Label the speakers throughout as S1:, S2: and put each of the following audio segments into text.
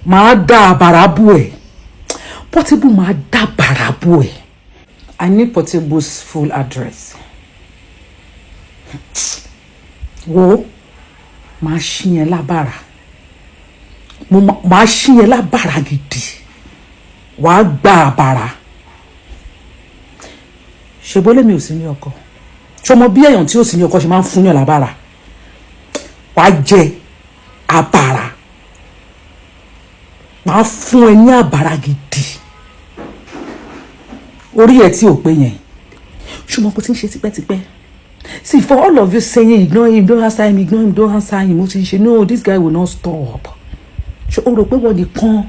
S1: Màá dá àbàrà bù ẹ̀. Portable máa dá àbàrà bù ẹ̀. I need Portable's full address. Wo màá ṣí yẹn lábàrà. Màá ṣí yẹn lábàrà gidi. Wàá gba àbàrà. Ṣebó lèmi ò sí ní ọkọ. Ṣọmọ bí èèyàn tí ò sí ní ọkọ ṣe máa ń fún yàn lábàrà. Wàá jẹ àbàrà. Màá fún ẹ ní àbàrà gidi. Orí ẹ tí ò pé yẹn. Ṣùgbọ́n kò tí ń ṣe tipẹ́tipẹ́. See, for all of you saying ignore him, don't answer him, ignore him, don't answer him, no, this guy will not stop. Ṣé o rò pé wọ́n nìkan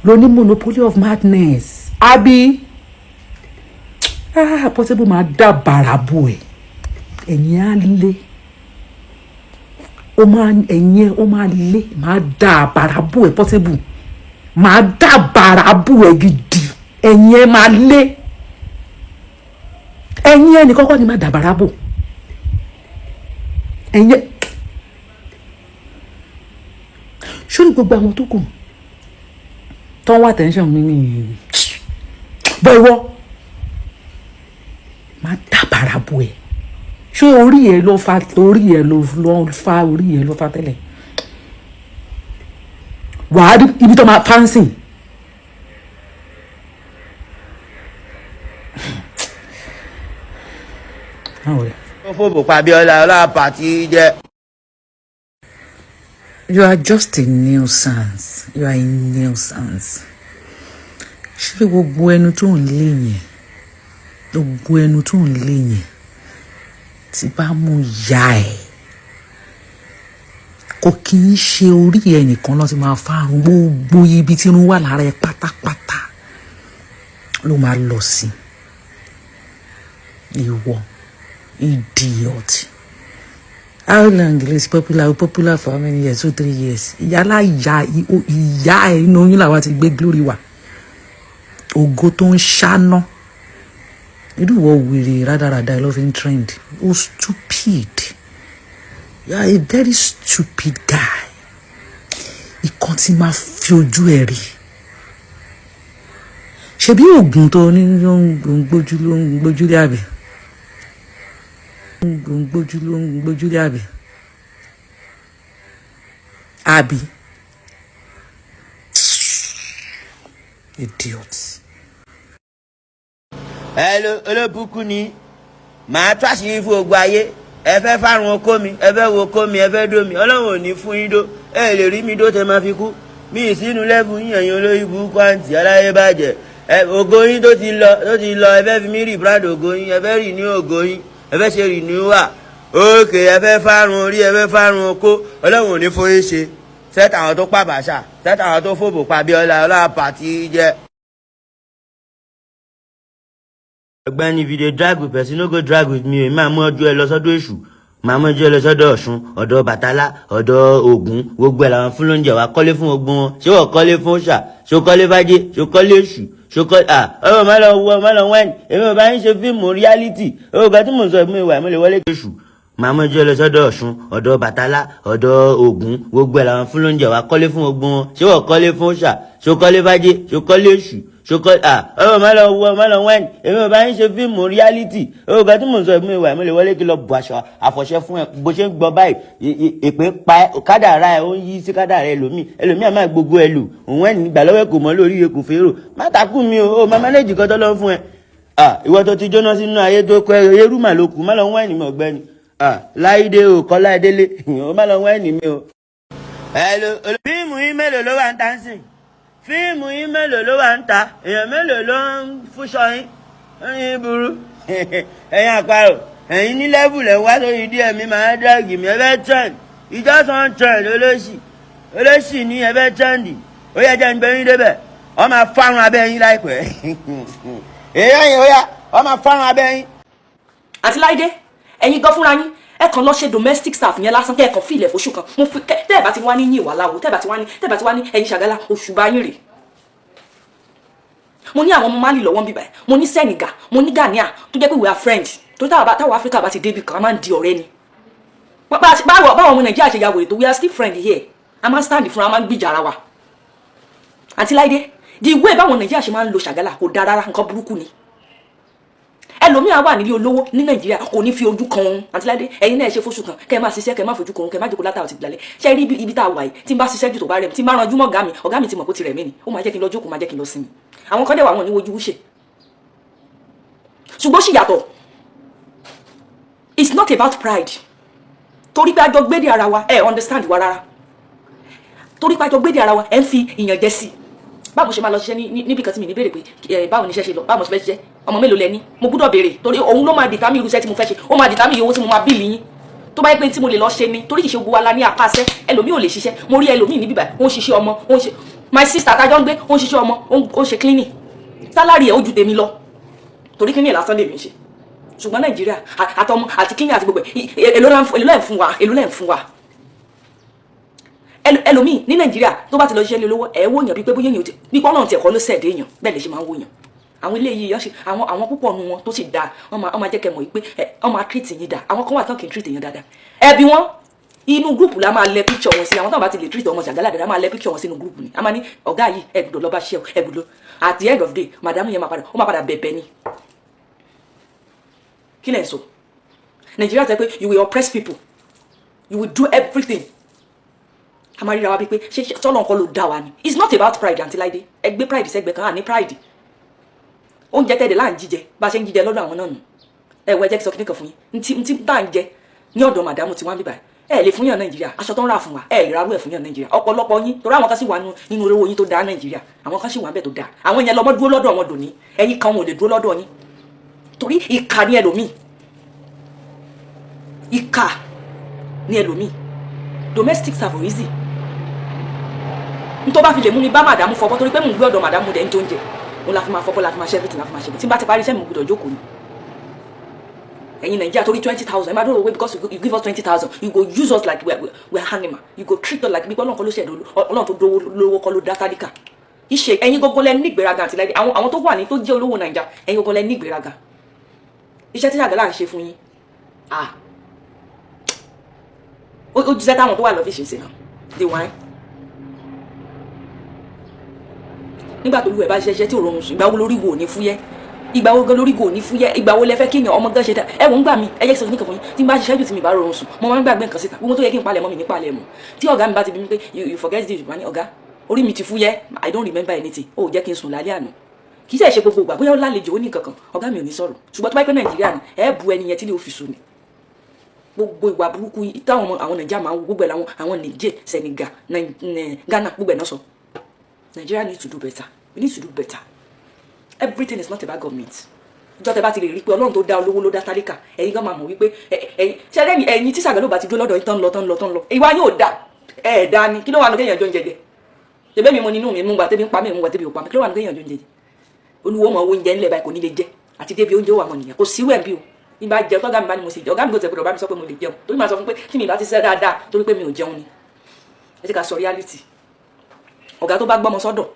S1: ló ní monopoly of madness? Abi, Portable máa dá bàrà bò ẹ̀. Ẹ̀yin á lé. Ó máa lé, máa dá bàrà bò ẹ̀ Portable. Máa dá bàrà bò ẹ̀ gidi. Ẹ̀yin ẹ máa lé. Ẹ̀yin ẹni kọ́kọ́ ni máa dá bàrà bò. Ẹ̀yin ṣó ní gbogbo àwọn tó kù tó ń wá attention mi ní bọ́ ìwọ máa dá bàrà bò ẹ̀. Ṣé orí ẹ ló fa tẹ́lẹ̀? Wàá rí ibi tó máa fánsìn. You are just a nuisance. You are a nuisance. Ṣé gbogbo ẹnu tó ń lé yẹn? Gbogbo ẹnu tó ń lé yẹn tí bá mú ya ẹ̀. Kò kì í ṣe orí ẹ nìkan ló ti máa fárun, gbogbo ibi tí irun wà lára ẹ pátápátá ló máa lọ sí. Ìwọ idiot. How long is popular for how many years? 2, 3 years. Ìyá ẹ inú oyún làwa ti gbé glory wá. Ògo tó ń ṣáná. Irú ìwọ wèrè rádaràda ẹ ló fi ń trend. Oh, stupid. You are a very stupid guy. Ìkan tí máa fi ojú ẹ rí. Ṣebí oògùn tó ní ló ń gbójúlé àbí? Gbójúlé àbí? Àbí? Idiot.
S2: Hello, olóbùkún ni. Màá tó àṣírí fún ogun ayé. Ẹ fẹ́ fárun okó mi, ẹ fẹ́ wo okó mi, ẹ fẹ́ dó mi. Ọlọ́run ò ní fún yín dó. Ẹ lè rí mi dó tẹ máa fi kú. Mi ìsínú lẹ́fù yín ẹ̀yin olórí burúkú àǹtí aláyé bàjẹ́. Ògo yín tó ti lọ, ẹ fẹ́ fi mí rí brand ògo yín, ẹ fẹ́ rí ní ògo yín, ẹ fẹ́ ṣe rí ní wà. Ókè, ẹ fẹ́ fárun orí, ẹ fẹ́ fárun okó. Ọlọ́run ò ní fún yín ṣe. Sẹ́tà àwọn tó pàbàṣà, sẹ́tà àwọn tó fòbò pàbíọ́lá, ọlá pàtí jẹ́. Ọ̀gbẹ́ni, if you dey drag with person, no go drag with me. Máa mú ọjọ́ ẹ lọ sọ́dọ̀ èṣù, máa mú ọjọ́ ẹ lọ sọ́dọ̀ Ọ̀ṣun, ọ̀dọ̀ Bàtálá, ọ̀dọ̀ Ògún, gbogbo ẹ̀ làwọn fún lóúnjẹ wa kọ́lé fún gbogbo wọn. Ṣé wọ́n kọ́lé fún ṣà? Ṣé o kọ́lé fájé? Ṣé o kọ́lé èṣù? Ṣé o kọ́lé ọ̀rọ̀ má lọ wẹ́ẹ̀nì. Èmi ò bá ń ṣe fíìmù reality. Ọ̀gá tí mò ń sọ ìmú ìwà ìmúlẹ̀ wọlé èṣù. Máa mú ọjọ́ ẹ lọ sọ́dọ̀ Ọ̀ṣun, ọ̀dọ̀ Bàtálá, ọ̀dọ̀ Ògún, gbogbo ẹ̀ làwọn fún lóúnjẹ wa kọ́lé fún gbogbo wọn. Ṣé wọ́n kọ́lé fún ṣà? Ṣé o kọ́lé fájé? Ṣé o kọ́lé èṣù? Ọ̀rọ̀ má lọ wẹ́ẹ̀nì. Èmi ò bá ń ṣe fíìmù reality. Ọ̀gá tí mò ń sọ ìmú ìwà ìmúlẹ̀ wọlé kí lọ bu aṣọ àfọ̀ṣẹ fún ẹ bó ṣe ń gbọ́ báyìí. Èpè pa kádàrá ẹ ó ń yí sí kádàrá ẹlòmíì àmà gbogbo ẹ lù. Òun ẹni gbà lọ́wọ́ kò mọ́ lórí ekò fèrò. Má takú mi o, má mánéjì kan tó lọ fún ẹ. Ìwọ tó ti jóná sínú ayé tó kọ ẹrú mà ló kù, má lọ wẹ́ẹ̀nì mi ọ̀gbẹ́ni. Láìdé o, Kọ́lá Délé, ó má lọ wẹ́ẹ̀nì mi o. Fíìmù yín mélòó ló wà ń tà ń sìn? Fíìmù yín mélòó ló wà ń ta? Èèyàn mélòó ló ń fúnṣọ yín? Ẹ̀yin burú. Ẹ̀yin àparò. Ẹ̀yin ní lẹ́bù lẹ̀ wá sórí díẹ̀ mi máa dàgì mi. Ẹ fẹ́ trend. Ìjọsán trend olóṣì ní ẹ fẹ́ trendy. Ó yẹ jẹ́ ń gbé yín débẹ̀. Ọ máa fárun abẹ́ yín láìpẹ́. Èèyàn yẹn ó yá. Ọ máa fárun abẹ́ yín.
S3: Àti Láìdé, ẹ̀yin gan fúnra yín. Ẹ kàn lọ ṣe domestic staff yẹn lásán kẹ́ ẹ kàn fi ilẹ̀ fóṣù kan. Mo fi tẹ́ ẹ bá ti wá ní yín ìwà láwo, tẹ́ ẹ bá ti wá ní ẹ̀yin Ṣàgálà oṣù bá yín rè. Mo ní àwọn ọmọ Mali lọ́wọ́ bíbá ẹ̀, mo ní Senegal, mo ní Ghana tó jẹ́ pé we are friends. Tó táwọn Áfíríkà bá ti débi kan, a máa ń di ọ̀rẹ́ ni. Báwo ọmọ Nàìjíríà ṣe ya wèrè tó we are still friends here. A máa ń stand fún a máa ń gbìjà ara wa. àǹtí Láìdé the way báwọn Nàìjíríà ṣe máa ń lo Ṣàgálà kò dáa rárá, nǹkan burúkú ni. Ẹlòmíà wà nílé olówó ní Nàìjíríà kò ní fi ojú kan òun. àǹtí Láìdé ẹ̀yin náà ṣe fóṣù kan kẹ́ ẹ máa ṣiṣẹ́ kẹ́ ẹ máa fojú kan òun kẹ́ ẹ máa jókòó látàrọ̀ ti gbìlálẹ̀ ṣe rí ibi tá a wà yìí tí n bá ṣiṣẹ́ jù tó bá rẹ̀ mi tí n bá ranjú mọ́ ọ̀gá mi ti mọ̀ kó ti rẹ̀ mí ni ó máa jẹ́ kí n lọ jókòó máa jẹ́ kí n lọ sinmi. Àwọn kan dẹ̀ wà wọn ní wojú wúṣe ṣùgbọ́n sì yàtọ̀. It's not about pride. Torí pé a jọ gbédè ara wa ẹ understand wa rárá. Torí pé a jọ gbédè ara wa ẹ ń fi ìyànjẹ sí. Báwo ṣe máa lọ ṣiṣẹ́ níbi kan tí mi ní béèrè pé báwo ni iṣẹ́ ṣe lọ báwo ṣe fẹ́ ṣiṣẹ́ ọmọ mélòó lẹ ní mo gbúdọ̀ béèrè torí òun ló máa determine irú iṣẹ́ tí mo fẹ́ ṣe ó máa determine owó tí mo máa bíìlì yín tó bá yẹ pé tí mo lè lọ ṣe ni torí kì í ṣe gbogbo wa la ní apáṣẹ ẹlòmíì ò lè ṣiṣẹ́ mo rí ẹlòmíì níbí báyìí ó ń ṣiṣẹ́ ọmọ ó ń ṣe my sister tájọ́ ń gbé ó ń ṣiṣẹ́ ọmọ ó ń ṣe cleaning sálárì ẹ̀ ó ju tèmi lọ torí cleaning lásán lèmi ń ṣe ṣùgbọ́n Nàìjíríà àtọmọ àti cleaning àti gbogbo èlò lẹ́ ń fún wa ẹlòmíì ní Nàìjíríà tó bá ti lọ ṣiṣẹ́ lé olówó ẹ̀ wò yàn bí pé bóyá èèyàn bí pọ́nlọ́run ti ẹ̀kọ́ ló sẹ̀dé èèyàn bẹ́ẹ̀ lè ṣe máa ń wò yàn àwọn ilé yìí yọ ṣe àwọn púpọ̀ nu wọn tó sì dáa wọ́n máa jẹ́ kẹ́ mọ̀ pé wọ́n máa treat yín dáa àwọn kan wà tán kì í treat yín dáadáa ẹbí wọn inú gúrùpù la máa lẹ picture wọn sí àwọn táwọn bá ti lè treat ọmọ Ṣàgálà dáadáa máa lẹ picture wọn sínú gúrùpù ni a máa ní ọ̀gá yìí ẹ̀gbọ́dọ̀ lọ́ba ṣẹ́ ẹ̀gbọ́dọ̀ at the end of the day madam yẹn máa padà bẹ̀bẹ̀ ni kí lẹ̀ ń sọ Nàìjíríà tẹ́ pé you will oppress people you will do everything a máa ríra wa bíi pé ṣé tọ́lọ̀ nǹkan ló dá wa ni it's not about pride àǹtí Láìdé ẹgbẹ́ pride sẹ́gbẹ́ kan ní pride oúnjẹ tẹ́lẹ̀ láà ń jíjẹ bá a ṣe ń jíjẹ lọ́dọ̀ àwọn náà nù ẹ̀wọ̀ ẹ̀jẹ̀ kí sọ kíní kan fún yín ntí bá ń jẹ ní ọ̀dọ̀ màdàmú tí wọ́n ń bíbà ẹ̀ lè fún yàn Nàìjíríà aṣọ tó ń rà fún wa ẹ̀ lè rárú ẹ̀ fún yàn Nàìjíríà ọ̀pọ̀lọpọ̀ yín torí àwọn kan sì wà nínú olówó yín tó dáa Nàìjíríà àwọn kan sì wà bẹ́ẹ̀ tó dáa àwọn yẹn lọ́mọ dúró lọ́dọ̀ wọn dòní ẹ̀yin kan wọn ò lè dúró lọ́dọ̀ yín torí ìkà ni ẹlòmíì ìkà ni ẹlòmíì domestic serve easy n tó bá fi lè mú mi bá màdàmú fọwọ́ torí pé mò ń gbé ọ̀dọ̀ màdàmú dẹ̀ ń tó ń jẹ òun la fi máa fọwọ́ la fi máa ṣe everything la fi máa ṣe tí n bá ti parí iṣẹ́ mi gbọ́dọ̀ jókòó ni ẹ̀yin Nàìjíríà torí 20,000 ẹ máa dúró wé because you give us 20,000 you go use us like we are animal you go treat us like bí Ọlọ́run kọ́ ló ṣẹ̀dọ̀ Ọlọ́run tó lówó kọ́ ló dá tálíkà ìṣe ẹ̀yin gbogbo lẹ ní ìgbéraga àti Láìdé àwọn tó wà ní tó jẹ́ olówó Nàìjíríà ẹ̀yin gbogbo lẹ ní ìgbéraga iṣẹ́ tí Ṣàgálà ń ṣe fún yín ó jíṣẹ́ táwọn tó wà lọ́fíìsì ṣe náà the wine nígbà tó lu ẹ̀ bá ṣiṣẹ́ tí ò rọrùn sùn ìgbà wo lórí wo ò ní fúyẹ́ ìgbà wo gan lórí wo ò ní fúyẹ́ ìgbà wo lẹ fẹ́ kéèyàn ọmọ gan ṣe dá ẹ wò ń gbà mí ẹ jẹ́ kí sọ nìkan fún yín tí n bá ṣiṣẹ́ jù tí mi bá rọrùn sùn mo máa ń gbàgbé nǹkan síta gbogbo tó yẹ kí n palẹ̀ mọ́ mi ní palẹ̀ mọ́ tí ọ̀gá mi bá ti bí mi pé you forget this ìgbà ní ọ̀gá orí mi ti fúyẹ́ I don't remember anything ó jẹ́ kí n sùn lálẹ́ àná kì í ṣe gbogbo ìgbà bóyá ó lálejò ó ní nǹkan kan ọ̀gá mi ò ní sọ̀rọ̀ ṣùgbọ́n tó bá pẹ́ Nàìjíríà ni ẹ bu ẹni yẹn tí lè ó fi sùn ni gbogbo ìwà burúkú táwọn àwọn Nàìjíríà máa ń wo gbogbo ẹ̀ àwọn Niger Senegal Ghana gbogbo ẹ̀ náà sọ Nigeria need to do better we need to do better everything is not about government ìjọ tẹ bá ti lè rí pé Ọlọ́run tó dá olówó ló dá tálíkà ẹ̀yin gan máa mọ̀ wípé ẹ̀yin tí Ṣàgálà bá ti dúró lọ́dọ̀ yín tán lọ ìwà yóò dá dá ni kí ló wà ní kéèyàn jọ ń jẹjẹ ṣebí mi mo nínú mi mú gbà tẹ́bi ń pa mi mú gbà tẹ́bi ò pa mi kí ló wà ní kéèyàn jọ ń jẹjẹ olúwo mọ oúnjẹ ńlẹ̀ báyìí kò ní lè jẹ àti débi oúnjẹ wà mọ nìyẹn kò sí wẹ̀ bí o nígbà jẹun tọ́gá mi bá ní mo sì jẹ ọ̀gá mi kò tẹ̀ gbọdọ̀ bá mi sọ pé mo lè jẹun torí màá sọ fún pé tí mi bá ti ṣe dáadáa torí pé mi ò jẹun ni ẹ ti ká sọ reality ọ̀gá tó bá gbọ́mọ sọ́dọ̀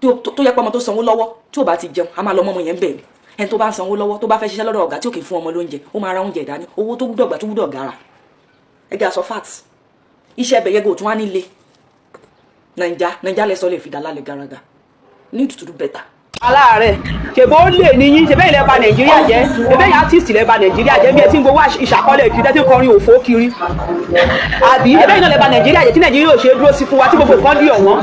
S3: tó yẹ pé ọmọ tó sanwó lọ́wọ́ tí ò bá ti jẹun a máa lọ mọ́ ọmọ yẹn bẹ̀rẹ̀ ẹni tó bá ń sanwó lọ́wọ́ tó bá fẹ́ ṣiṣẹ́ lọ́dọ̀ ọ̀gá tí ò kì í fún ọmọ lóúnjẹ ó máa ra oúnjẹ ìdání owó tó gbúdọ̀ gbà tó gbúdọ̀ gara ẹgbẹ́ aṣọ fat iṣẹ́ ẹbẹ̀ yẹgò tún wá nílé Naija lẹ́sọ̀ lè fi dá lálẹ́ garaga need to do better.
S4: aláàárẹ̀ ṣèbó lè ní yín ṣèbẹ́ ilẹ̀ ba Nàìjíríà jẹ́ ṣèbẹ́ yìí artist ilẹ̀ ba Nàìjíríà jẹ́ bí ẹ ti ń gbowó ìṣàkọọ́lẹ̀ kiri tẹ́tí kọrin òfò kiri àbí ṣèbẹ́ yìí náà lẹ̀ ba Nàìjíríà jẹ́ tí Nàìjíríà ò ṣe dúró sí fún wa tí gbogbo nǹkan dí ọ̀wọ́n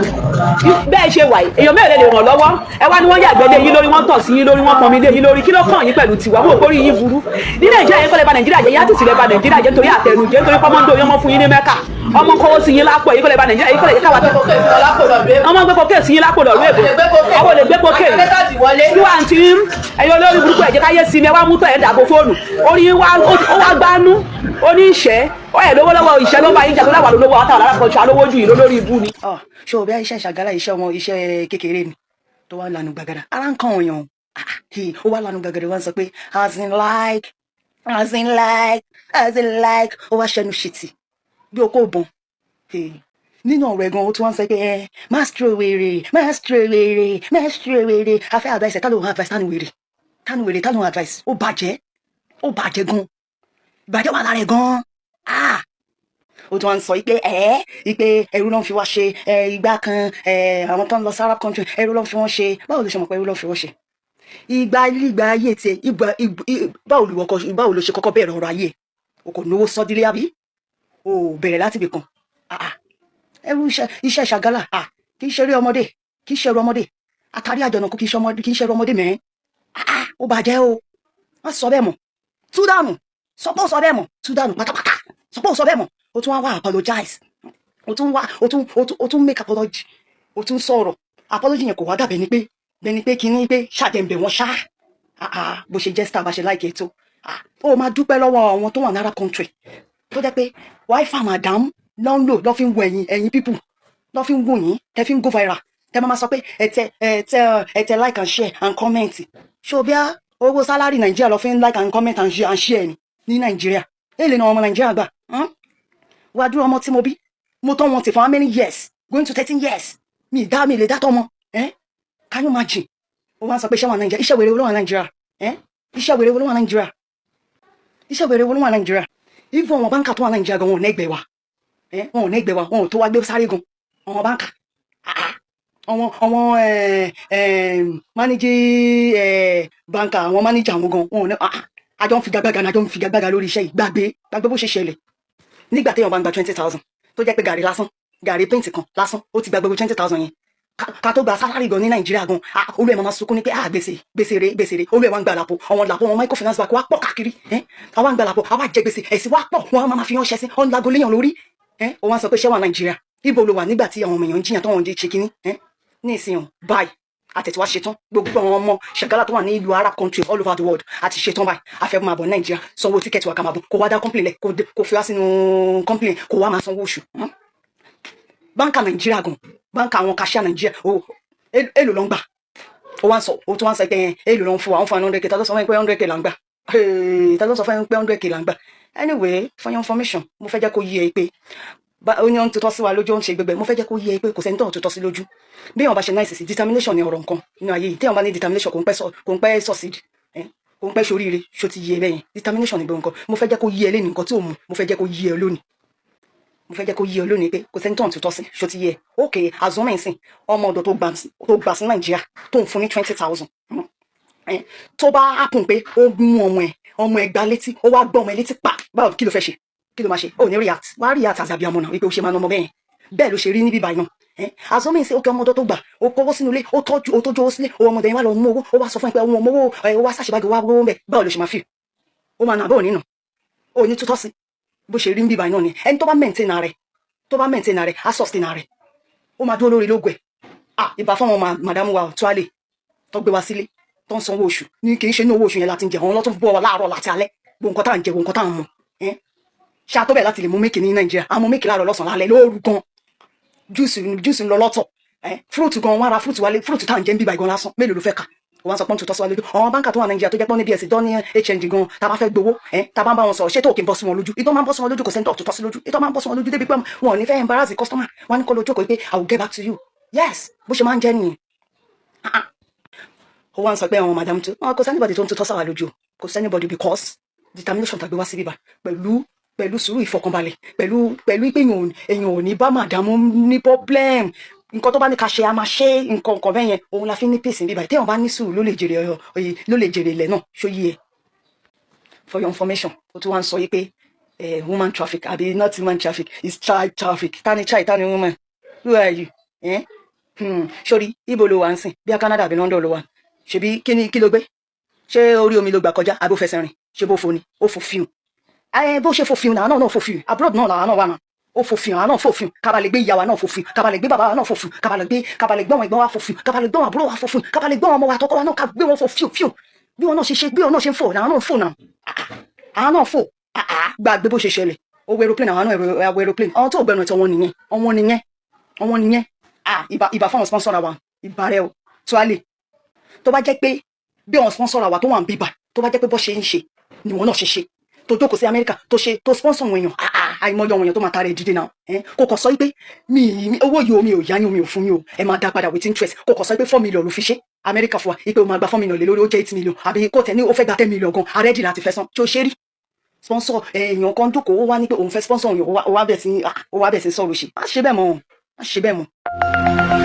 S4: bẹ́ẹ̀ ṣe wà èèyàn mẹ́rin lè ràn lọ́wọ́ ẹ wá ní wọ́n yàgbẹ́ lé yín lórí wọ́n tọ̀ sí yín lórí wọ́n pọnmi lé yín lórí kí ló kàn yín pẹ̀lú tiwa mo kórìí yín burú ní Nàìjíríà yẹn kọ́ lẹ̀ ba Nàìjíríà jẹ́ artist ilẹ̀ ba Nàìjíríà jẹ́ torí àtẹnujẹ́ torí pọ́mọ́ndó yẹn mọ́ fún yín ní Mẹ́kà ọmọ kọ́wọ́ sí yín lápò yìí kọ́ lẹ̀ ba Nàìjíríà yìí kọ́ lẹ̀ káwá tó ọmọ gbé kókè sí yín lápò lọ́rùú èbò àwọn olè gbé kókè tí wà ń ti ẹ̀yin olórí burúkú ẹ̀jẹ̀ káyé sí mi ẹ wá mú tọ̀ ẹ̀ dàgbò fóònù orí wa ó wá gbánú ó ní ìṣẹ́ ó ẹ̀ lówó lọ́wọ́ ìṣẹ́ ló bá yín jà tó láwà lówó àwọn táwọn alákọ̀ọ́ṣọ́ alówó jù yìí lórí ibú ni.
S5: ṣé o bí iṣẹ́ Ṣàgálà iṣẹ́ ọmọ iṣẹ́ kékeré ni tó wá lanu gbàgàdà ara ń kàn wọ̀nyàn ó wá lanu gbàgàdà wá ń sọ pé as in like ó wá ṣẹnu ṣìtì bí o kò bọ̀n nínú ọ̀rọ̀ ẹ̀gan ó tún wá ń sọ pé maestro wèrè afẹ́ advice tá ló ń advice tánu wèrè tá ló ń advice ó bàjẹ́ gan ìbàjẹ́ wà lára ẹ̀ gan ó tún wá ń sọ pé ipe ẹrú ló ń fi wá ṣe ìgbà kan àwọn tó ń lọ sí Arab country ẹrú ló ń fi wọ́n ṣe. Báwo ló ṣe mọ̀ pé ẹrú ló ń fi wọ́n ṣe? ìgbà ayé tiẹ̀ báwo ló ṣe kọ́kọ́ bẹ̀rẹ̀ ọ̀rọ̀ ayé o kò náwó sọ́dílé àbí o bẹ̀rẹ̀ láti ibì kan. ẹrú iṣẹ́ Ṣàgálà kì í ṣeré ọmọdé, kì í ṣeré ọmọdé, àtàrí àjọ̀nàkú kì í ṣeré ọmọdé mẹ́rin. Ó bàjẹ́ o, wọ́n sọ bẹ́ẹ̀ mọ̀ tú dànù, sọ pé ó sọ bẹ́ẹ̀ mọ̀ tú dànù pátápátá, sọ pé ó sọ bẹ́ẹ̀ mọ̀ o tún wá apologize, o tún make apology, o tún sọ̀rọ̀ apology yẹn kò wá dàbẹ̀ ni pé kíní pé ṣàjẹ̀ǹbẹ̀ wọn ṣá. Bó ṣe jẹ́ star bá ṣe láìkẹ́ tó ó máa dúpẹ́ lọ́wọ́ àwọn tó wà ní Arab country tó jẹ́ pé wifi madam ló ń lò lọ́ fi ń wo ẹ̀yin people lọ́ fi ń wò yín tẹ́ fi ń go viral tẹ́ máa sọ pé ẹ like and share and comment. ṣé o bí owó sálárì Nàìjíríà lọ́ fi ń like and comment and share ní Nàìjíríà èlé náà ọmọ Nàìjíríà gbà. Wàá dúró ọmọ tí mo bí mo tọ́ wọn tì for how many years going to 13 years mi lè dá tọ́ mọ́ can you imagine? Ó wá sọ pé iṣẹ́ wà Nàìjíríà, iṣẹ́ wèrè wo ló wà Nàìjíríà? Iṣẹ́ wèrè wo ló wà Nàìjíríà? Iṣẹ́ wèrè wo ló wà Nàìjíríà? Even àwọn báńkà tó wà Nàìjíríà gan wọn ò nẹ́gbẹ̀ẹ́ wa, wọn ò nẹ́gbẹ̀ẹ́ wa, wọn ò tó wá gbé sáré gan àwọn báńkà. Àwọn mánéjì báńkà, àwọn mánéjì àwọn gan wọn ò ní àjọ ń figagbága lórí iṣẹ́ yìí. Gbàgbé bó ṣe ṣẹlẹ̀ nígbà téèyàn bá ń gba 20,000 tó jẹ́ pé gàrí paint kan lásán ó ti gba gbogbo 20,000 yẹn ká tó gba sálárì gan ní Nàìjíríà gan olú ẹ̀ máa sunkún ní pé gbèsè rè olú ẹ̀ wá ń gba làpò àwọn microfinance bank wá pọ̀ káàkiri àwa ń gba làpò àwa jẹ gbèsè ẹ̀sìn wá pọ̀ wọn máa fi hàn ṣẹ́sìn ọ̀n lago léyàn lórí ó wá ń sọ pé ṣé wà Nàìjíríà ibo ló wà nígbà tí àwọn ọmọ èèyàn ń jiyàn tó wọn ṣe kínní ní ìsìn báyìí àtẹ̀tí wá ṣetán gbogbo àwọn ọmọ Ṣàgálà tó wà ní ìlú Arab country all over the world àti ṣetán báyìí àfẹ́ máa bọ̀ Nàìjíríà sanwó tíkẹ́ẹ̀tì wa ká máa bọ̀ kó wá dá complain lẹ̀ kó fi wá sínú complain kó wá máa sanwó oṣù. Báńkà Nàìjíríà gan báńkà àwọn kàṣíà Nàìjíríà èlò ló ń gbà ó tún wá ń sọ pé èlò ló ń fún wa ń fún 100k tá ló sọ fún mi pé 100k là ń gbà tá ló sọ fún mi pé 100k là ń gbà. Anyway for your information mo fẹ́ jẹ́ kó yé ẹ pé ó ní ohun tó tọ́ sí wa lójú ó ń ṣe gbẹgbẹ mo fẹ́ jẹ́ kó yé ẹ pé kò sẹ́ni tó tọ́ sí lójú bí èèyàn bá ṣe náà ìsìsì determination ni ọ̀rọ̀ nǹkan nínú ayé yìí téèyàn bá ní determination kò ń pẹ́ succeed kò ń pẹ́ ṣoríire ṣó ti yé ẹ bẹ́yẹn determination ni gbogbo nǹkan mo fẹ́ jẹ́ kó yé ẹ lẹ́nu nǹkan tí ò mú mo fẹ́ jẹ́ kó yé ẹ lónìí pé kò sẹ́ni tó tọ́ sí ṣó ti yé ẹ ok azọ́mọ̀ ẹ̀sìn ọmọ ọ̀dọ̀ tó gbà sí Nàìjíríà tó ń fún ní 20,000 tó bá happen pé ó mú ọmọ ẹ̀ gbá létí ó wá gbọ́ ọmọ ẹ̀ létí pa báwo kí ló fẹ́ ṣe kí ló máa ṣe ó ní react wá react àti àbí amọ̀nà wípé ó ṣe máa ń ọmọ bẹ́ẹ̀ ló ṣe rí níbí báyìí náà azọ́mọ̀ ẹ̀sìn ókè ọmọ ọ̀dọ̀ tó gbà ó kówó sínú ilé ó tọ́jú owó sílé ó ọmọdé yẹn wá lọ mú owó ó wá sọ fún ẹ pé òun ọmọ owó ó wá ṣàṣìbági wá gbówó bẹ́ẹ̀ báwo ló ṣe máa fi ó máa nà bó nínú ó ní tútọ́ sí bó ṣe rí níbí báyìí náà ni ẹni tó bá maintain rẹ̀ á sustain rẹ̀ ó máa dúró lórí lógo ẹ̀ ìbá fún àwọn màdámù wa tó alẹ́ tó gbé wa sílé tó ń sanwó oṣù ní kì í ṣe ní owó oṣù yẹn láti ń jẹ àwọn ọlọ́tún bọ́ wa láàárọ̀ láti alẹ́ gbogbo nǹkan tá à ń jẹ gbogbo nǹkan tá à ń mu ṣáà tó bẹ̀ láti lè mú méèkì ní Nàìjíríà àmọ́ méèkì láàárọ̀ lọ́sàn-án lálẹ́ lóru gan júùsì ń lọ lọ́tọ̀ fúrúùtù gan wọn ra fúrúùtù wálé fúrúùtù tá à ń jẹ ń bíbá ìgan lásán mélòó ló fẹ́ kà wọ́n sọ pé ń tutọ́ sí wa lójú àwọn báńkà tó wà Nàìjíríà tó jẹ́ pọ́n ní BSc tó ní HND gan tá a bá fẹ́ gbowó tá a bá ń bá wọn sọ̀rọ̀ ṣé tó kì í bọ́ sí wọn lójú ìtọ́ máa ń bọ́ sí wọn lójú kò sẹ́ńtọ̀ tutọ́ sí lójú ìtọ́ máa ń bọ́ sí wọn lójú débi pé wọn ò ní fẹ́ embarrass the customer wọn ní kó lójú kò pé I will get back to you yes bó ṣe máa ń jẹ́ nìyẹn. ó wá ń sọ pé àwọn madam tó kò sẹ́nibọ̀dì tó ń tutọ́ sáwà lójú kò sẹ́nibọ̀dì because determination tàgbé wá sí bíbá pẹ̀lú sùúrù ìfọkànbalẹ̀ pẹ̀lú pé èèyàn ò ní bá madam ní problem nǹkan tó bá ní ká ṣe a máa ṣe nǹkan bẹ́ẹ̀ yẹn òun la fi ní peace bíbá téèyàn bá ní sùúrù ló lè jèrè ilẹ̀ náà ṣó yí ẹ. For your information ó tún wá ń sọ yí pé woman traffic àbí not woman traffic is child traffic tani child tani woman who are you sórí ibo ló wà ń sìn bí i Canada àbí London ló wà ṣebí kí ló gbé ṣé orí omi ló gbà kọjá àbí ó fẹsẹ̀ rìn ṣé bó fo ni ó fò fíù bó ṣe fò fíù náà náà fò fíù abroad náà làwọn náà wà náà ó fò fíù àwọn náà fò fíù kábàlẹ̀ gbé ìyá wa náà fò fíù kábàlẹ̀ gbé bàbá wa náà fò fíù kábàlẹ̀ gbé àwọn ẹ̀gbọ́n wa fò fíù kábàlẹ̀ gbé àwọn àbúrò wa fò fíù kábàlẹ̀ gbé àwọn ọmọ wa tọkọ wa náà ká gbé wọn fò fíù fíù bí wọn náà ṣe ń fò àwọn náà ń fò náà àwọn náà fò gbàgbé bó ṣe ṣẹlẹ̀ owó aeroplane àwọn náà wọ aeroplane àwọn tó gbẹnu ẹ̀tọ́ wọn nìyẹn ìbá fáwọn sponsor wa ìbá rẹ o tó a lè tó bá jẹ́ pé bí àwọn sponsor wa tó wà ń bíbà tó bá jẹ́ pé bó ṣe ń ṣe ni wọn náà ṣe tó jókòó sí Amẹ́ríkà tó sponsor wọn èèyàn àìmọye àwọn èèyàn tó máa tara ẹ̀ dìde náà kò kàn sọ pé owó yìí omi ò yá yín omi ò fún yín o ẹ máa dá padà with interest kò kàn sọ pé 4 million ló fi ṣe Amẹ́ríkà fún wa ipe o máa gba 4 million lé lórí ó jẹ́ 8 million àbí kò tẹ̀ ní ó fẹ́ gba 10 million gan arẹ́dì láti fẹ́ san tí ó ṣe rí sponsor èèyàn kan jókòó ó wá ní pé òun fẹ́ sponsor òun ó wá bẹ̀ sí sọ̀rọ̀ ṣe má ṣe bẹ́ẹ̀ mọ́ má ṣe bẹ́ẹ̀ mọ́.